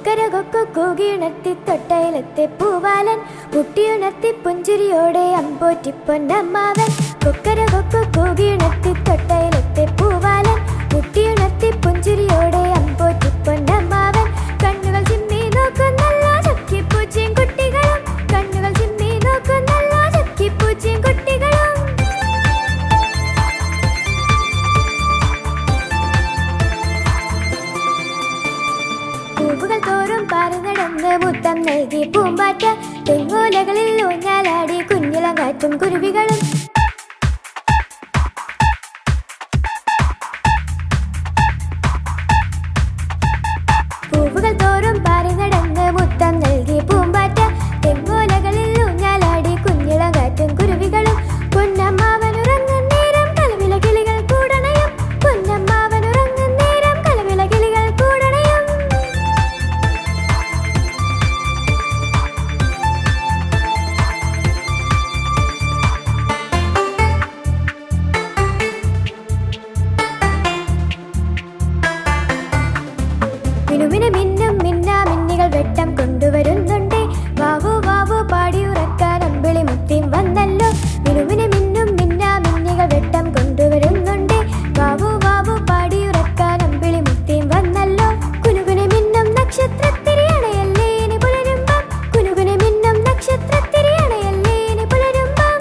കൊക്കര കൊക്കു കൂകിയുണർത്തി തൊട്ടയിലെത്തെ പൂവാലൻ മുട്ടിയുണർത്തി പുഞ്ചിരിയോടെ അമ്പോറ്റി പൊന്നമ്മാവൻ. കൊക്കര കൊക്കു കൂകിയുണർത്തി തൊട്ടയിലെത്തെ പൂവാലൻ മുട്ടിയുണർത്തി പുഞ്ചിരിയോടെ അമ്പോറ്റി പൊന്നമ്മാവൻ. കണ്ണുകൾ ചിമ്മി നോക്കുന്നല്ല ചക്കിപ്പൂച്ചയും കുട്ടികളും, കണ്ണുകൾ ചിമ്മി നോക്കുന്നല്ല ചക്കിപ്പൂച്ചയും കുട്ടികളും. പൂവുകൾ തോറും പറന്നടന്ന് മുത്തം നൽകി പൂമ്പാറ്റ, തെങ്ങോലകളിൽ ഊഞ്ഞാലാടി കുഞ്ഞിളം കാറ്റും കുരുവികളും. പൂവുകൾ തോറും പറന്നടന്ന് മുത്തം നൽകി പൂമ്പാറ്റ, തെങ്ങോലകളിൽ ഊഞ്ഞാലാടി കുഞ്ഞിളം കാറ്റും കുരുവികളും. പൊന്നമ്മാവനുറങ്ങും നേരം കലവില കിളികൾ കൂടണയും, പൊന്നമ്മാവനുറങ്ങും നേരം കലവില കിളികൾ കൂടണയും. മിനുമിന് മിന്നും മിന്നാമിന്നികൾ വെട്ടം കൊണ്ടുവരുന്നുണ്ട്, വാവു വാവു പാടിയുറക്കാൻ അമ്പിളി മുത്തിയും വന്നല്ലോ. മിനുമിന് മിന്നും മിന്നാമിന്നികൾ വെട്ടം കൊണ്ടുവരുന്നുണ്ട്, വാവു വാവു പാടിയുറക്കാൻ അമ്പിളി മുത്തിയും വന്നല്ലോ. കുനുകുനെ മിന്നും നക്ഷത്രത്തിരിയണയല്ലേ ഇനി പുലരുമ്പം, കുനുകുനെ മിന്നും നക്ഷത്രത്തിരിയണയല്ലേ ഇനി പുലരുമ്പം.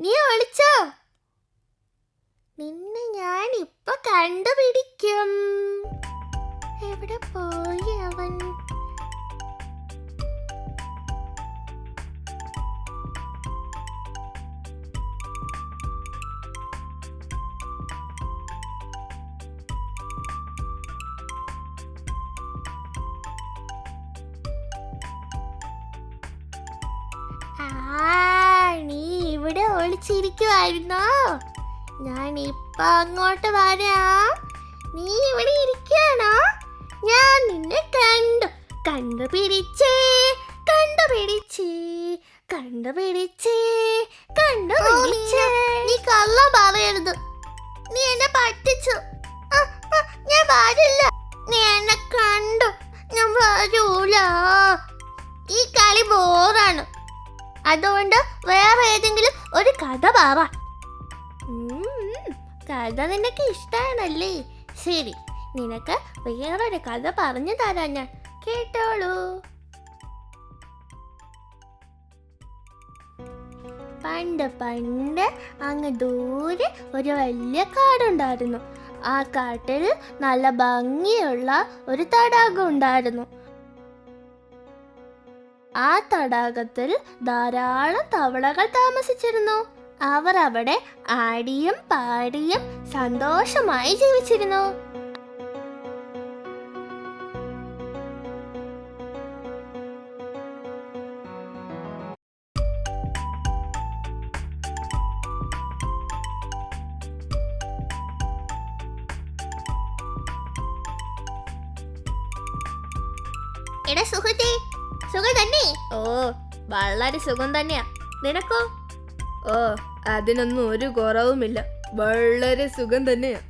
നീ ഒളിച്ചോ? നിന്നെ ഞാൻ ഇപ്പൊ കണ്ടുപിടിക്കും. എവിടെ പോയി അവൻ? നീ ഇവിടെ ഒളിച്ചിരിക്കുവായിരുന്നോ? ഞാൻ ഇപ്പൊ അങ്ങോട്ട് വരാം. നീ ഇവിടെ ഇരിക്കാണോ? ഞാൻ നിന്നെ കണ്ടുപിടിച്ചേ കണ്ടുപിടിച്ചേ കണ്ടുപിടിച്ചേ കണ്ടുപിടിച്ചേ. നീ കള്ളം പറയരുത്. നീ എന്നെ പറ്റിച്ചു. ഞാൻ പാടില്ല. നീ എന്നെ കണ്ടു. ഞാൻ വരൂല. ഈ കളി ബോറാണ്. അതുകൊണ്ട് വേറെ ഏതെങ്കിലും ഒരു കഥ പറ. കഥ നിനക്ക് ഇഷ്ടാണല്ലേ? ശരി, നിനക്ക് വേറൊരു കഥ പറഞ്ഞു തരാം ഞാൻ. കേട്ടോളൂ. പണ്ട് പണ്ട് അങ്ങ് ദൂരെ ഒരു വലിയ കാടുണ്ടായിരുന്നു. ആ കാട്ടിൽ നല്ല ഭംഗിയുള്ള ഒരു തടാകം ഉണ്ടായിരുന്നു. ആ തടാകത്തിൽ ധാരാളം തവളകൾ താമസിച്ചിരുന്നു. അവർ അവിടെ ആടിയും പാടിയും സന്തോഷമായി ജീവിച്ചിരുന്നു. എടാ സുഹൃത്തേ, സുഖം തന്നെ? ഓ, വളരെ സുഖം തന്നെയാ. നിനക്കോ? ഓ, അതിനൊന്നും ഒരു കുറവുമില്ല. വളരെ സുഖം തന്നെയാ.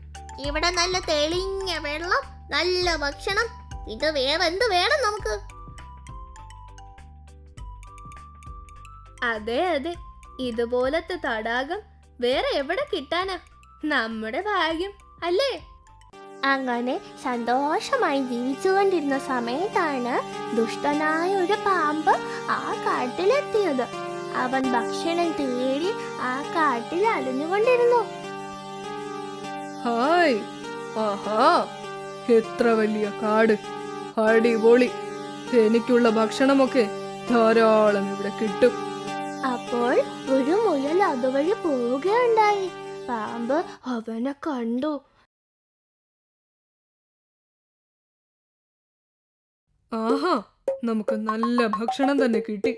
ഇവിടെ നല്ല തെളിഞ്ഞ വെള്ളം, നല്ല ഭക്ഷണം. ഇത് വേറെ എന്ത് വേണം നമുക്ക്? അതെ അതെ, ഇതുപോലത്തെ തടാകം വേറെ എവിടെ കിട്ടാനാ? നമ്മുടെ ഭാഗ്യം അല്ലേ? അങ്ങനെ സന്തോഷമായി ജീവിച്ചുകൊണ്ടിരുന്ന സമയത്താണ് ദുഷ്ടനായ ഒരു പാമ്പ് ആ കാട്ടിലെത്തിയത്. അവൻ ഭക്ഷണം തേടി ആ കാട്ടിൽ അലഞ്ഞുകൊണ്ടിരുന്നു. ഹായ്, ആഹാ, എത്ര വലിയ കാട്! അടിപൊളി! എനിക്കുള്ള ഭക്ഷണമൊക്കെ ധാരാളം ഇവിടെ കിട്ടും. അപ്പോൾ ഒരു മുയൽ അതുവഴി പോവുകയുണ്ടായി. പാമ്പ് അവനെ കണ്ടു. ആഹാ, നമുക്ക് നല്ല ഭക്ഷണം തന്നെ കിട്ടി.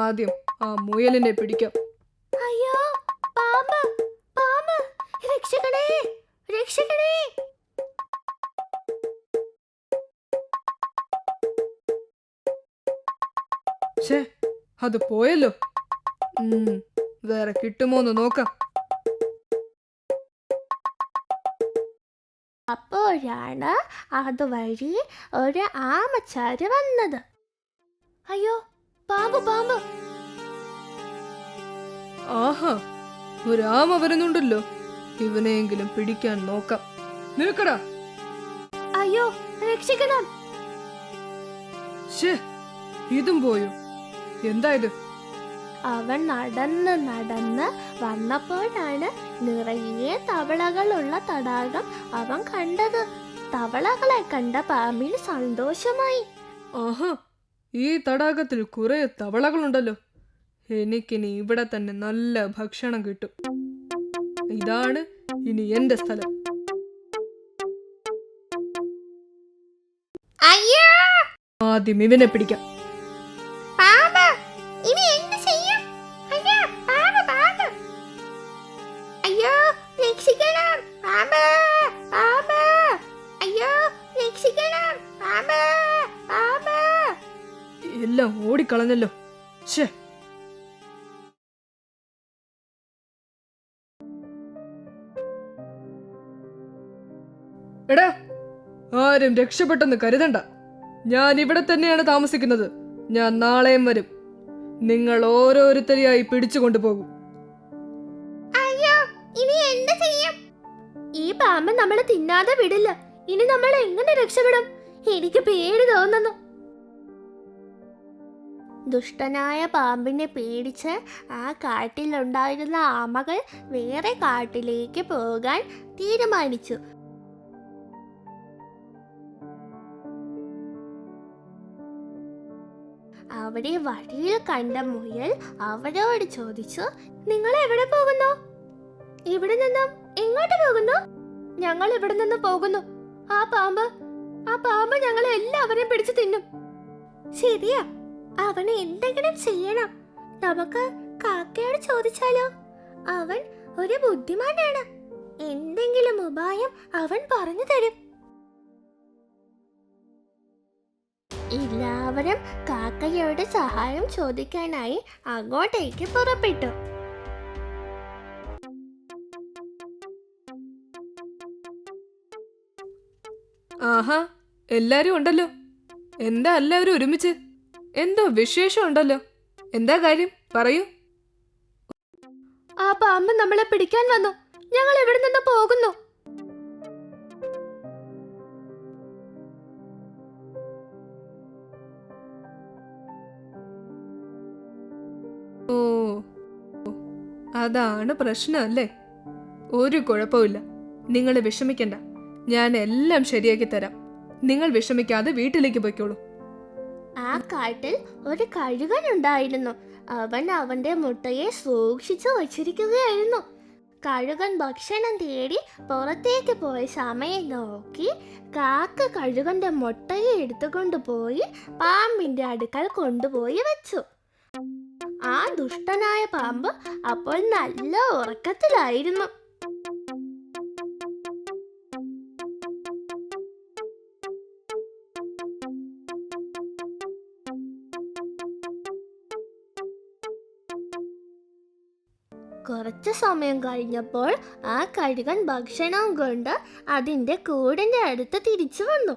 ആദ്യം ആ മുയലിനെ പിടിക്കാം. അയ്യോ, പാമ്പ്, പാമ്പ്, രക്ഷിക്കണേ, രക്ഷിക്കണേ. ഛേ, അത് പോയല്ലോ. വേറെ കിട്ടുമോന്ന് നോക്കാം. അപ്പോഴാണ് അതുവഴി ഒരു ആമച്ചാര് വന്നത്. അയ്യോ, പാമ്പ്, പാമ്പ്. ആഹാ, ഒരാമ വരുന്നുണ്ടല്ലോ. ഇവനെയെങ്കിലും പിടിക്കാൻ നോക്കാം. നിൽക്കടാ. അയ്യോ, രക്ഷിക്കണം. ഷേ, ഇതും പോയോ? എന്താ ഇത്? അവൻ നടന്ന് നടന്ന് വന്നപ്പോഴാണ് നിറയെ തവളകളുള്ള തടാകം അവൻ കണ്ടത്. തവളകളെ കണ്ട പാമ്പിന് സന്തോഷമായി. ആഹാ, ഈ തടാകത്തിൽ കുറെ തവളകളുണ്ടല്ലോ. എനിക്കിനി ഇവിടെ തന്നെ നല്ല ഭക്ഷണം കിട്ടും. ഇതാണ് ഇനി എന്റെ സ്ഥലം. അയ്യോ, ആദ്യം ഇവനെ പിടിക്കാം. പാമ്പ്, ഇനി എന്ത് ചെയ്യും? അയ്യോ, പാമ്പ്, പാമ്പ്. അയ്യോ, രക്ഷിക്കണം, പാമ്പ്, പാമ്പ്. അയ്യോ, രക്ഷിക്കണം, പാമ്പ്, പാമ്പ്. എല്ലാം ഓടിക്കളഞ്ഞല്ലോ. ഷേ, എടാ, ആരും രക്ഷപ്പെട്ടെന്ന് കരുതണ്ട. ഞാൻ ഇവിടെ തന്നെയാണ് താമസിക്കുന്നത്. ഞാൻ നാളെയും വരും. നിങ്ങൾ ഓരോരുത്തരെയായി പിടിച്ചു കൊണ്ടുപോകും. അയ്യോ, ഇനി എന്ത് ചെയ്യും? ഈ പാമ്പ് നമ്മളെ തിന്നാതെ വിടില്ല. ഇനി നമ്മൾ എങ്ങനെ രക്ഷപ്പെടും? എനിക്ക് പേടി തോന്നുന്നു. ദുഷ്ടനായ പാമ്പിനെ പേടിച്ച് ആ കാട്ടിലുണ്ടായിരുന്ന ആമകൾ വേറെ കാട്ടിലേക്ക് പോകാൻ തീരുമാനിച്ചു. അവിടെ വഴിയിൽ കണ്ട മുയൽ അവരോട് ചോദിച്ചു, നിങ്ങൾ എവിടെ പോകുന്നു? ഇവിടെ നിന്നും എങ്ങോട്ട് പോകുന്നു? ഞങ്ങൾ ഇവിടെ നിന്ന് പോകുന്നു. ആ പാമ്പ് ഞങ്ങളെ എല്ലാവരെയും പിടിച്ചു തിന്നും. ശരിയാ, അവനെ എന്തെങ്കിലും ചെയ്യണം. നമുക്ക് കാക്കയോട് ചോദിച്ചാലോ? അവൻ ഒരു ബുദ്ധിമാനാണ്. എന്തെങ്കിലും ഉപായം അവൻ പറഞ്ഞു തരും. എല്ലാവരും കാക്കയോട് സഹായം ചോദിക്കാനായി അങ്ങോട്ടേക്ക് പുറപ്പെട്ടു. ആഹാ, എല്ലാരും ഉണ്ടല്ലോ. എന്താ എല്ലാവരും ഒരുമിച്ച്? എന്തോ വിശേഷം ഉണ്ടല്ലോ. എന്താ കാര്യം? പറയൂ. ആ പാമ്പ് നമ്മളെ പിടിക്കാൻ വന്നു. ഞങ്ങൾ ഇവിടെ നിന്ന് പോകുന്നു. ഓ, അതാണ് പ്രശ്നം അല്ലേ? ഒരു കുഴപ്പമില്ല. നിങ്ങൾ വിഷമിക്കണ്ട. ഞാൻ എല്ലാം ശരിയാക്കി തരാം. നിങ്ങൾ വിഷമിക്കാതെ വീട്ടിലേക്ക് പോയിക്കോളൂ. ആ കാട്ടിൽ ഒരു കഴുകൻ ഉണ്ടായിരുന്നു. അവൻ അവന്റെ മുട്ടയെ സൂക്ഷിച്ചു വച്ചിരിക്കുകയായിരുന്നു. കഴുകൻ ഭക്ഷണം തേടി പുറത്തേക്ക് പോയ സമയം നോക്കി കാക്ക കഴുകന്റെ മുട്ടയെ എടുത്തുകൊണ്ട് പോയി പാമ്പിന്റെ അടുക്കൽ കൊണ്ടുപോയി വെച്ചു. ആ ദുഷ്ടനായ പാമ്പ് അപ്പോൾ നല്ല ഉറക്കത്തിലായിരുന്നു. കുറച്ചു സമയം കഴിഞ്ഞപ്പോൾ ആ കഴുകൻ ഭക്ഷണം കൊണ്ട് അതിന്റെ കൂടിന്റെ അടുത്ത് തിരിച്ചു വന്നു.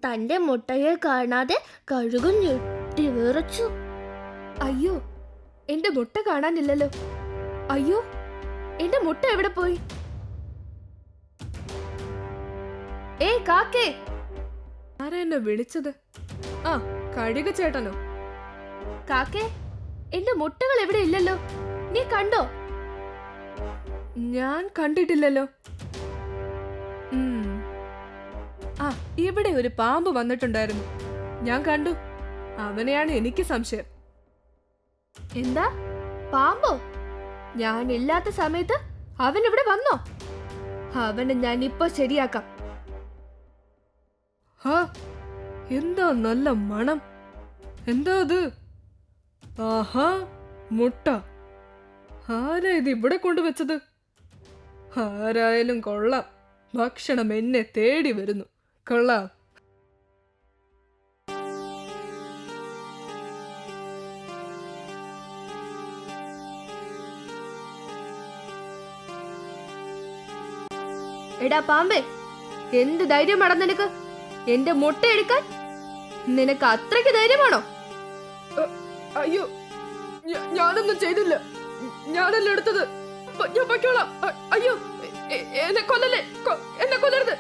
തന്റെ മുട്ടയെ കാണാതെ കഴുകൻ ഞെട്ടി വിറച്ചു. അയ്യോ, എന്റെ മുട്ട കാണാനില്ലല്ലോ. അയ്യോ, എന്റെ മുട്ട എവിടെ പോയി? ഏയ് കാക്കേ! ആരാ എന്നെ വിളിച്ചത്? ആ, കഴുക ചേട്ടനോ? കാക്കേ, എന്റെ മുട്ടകൾ എവിടെ ഇല്ലല്ലോ. നീ കണ്ടോ? ഞാൻ കണ്ടിട്ടില്ലല്ലോ. ആ, ഇവിടെ ഒരു പാമ്പ് വന്നിട്ടുണ്ടായിരുന്നു. ഞാൻ കണ്ടു. അവനെയാണ് എനിക്ക് സംശയം. എന്താ, പാമ്പോ? ഞാൻ ഇല്ലാത്ത സമയത്ത് അവൻ ഇവിടെ വന്നോ? അവനെ ഞാൻ ഇപ്പൊ ശരിയാക്കാം. ഹാ, എന്താ നല്ല മണം. എന്താ അത്? ആഹാ, മുട്ട. ആരാ ഇത് ഇവിടെ കൊണ്ടുവച്ചത്? ആരായാലും കൊള്ളാം. ഭക്ഷണം എന്നെ തേടി വരുന്നു. കൊള്ളാം. എടാ പാമ്പേ, എന്ത് ധൈര്യമാടാ നിനക്ക് എന്റെ മുട്ട എടുക്കാൻ? നിനക്ക് അത്രയ്ക്ക് ധൈര്യമാണോ? അയ്യോ, ഞാനൊന്നും ചെയ്തില്ല. ഞാനല്ല എടുത്തത്. ഞാൻ പൊയ്ക്കോളാം. അയ്യോ, എന്നെ കൊല്ലല്ലേ, എന്നെ കൊല്ലരുത്.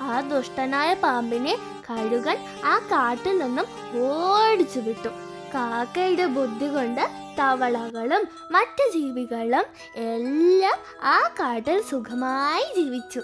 ആ ദുഷ്ടനായ പാമ്പിനെ കഴുകൻ ആ കാട്ടിൽ നിന്നും ഓടിച്ചു വിട്ടു. കാക്കയുടെ ബുദ്ധി കൊണ്ട് തവളകളും മറ്റു ജീവികളും എല്ലാം ആ കാട്ടിൽ സുഖമായി ജീവിച്ചു.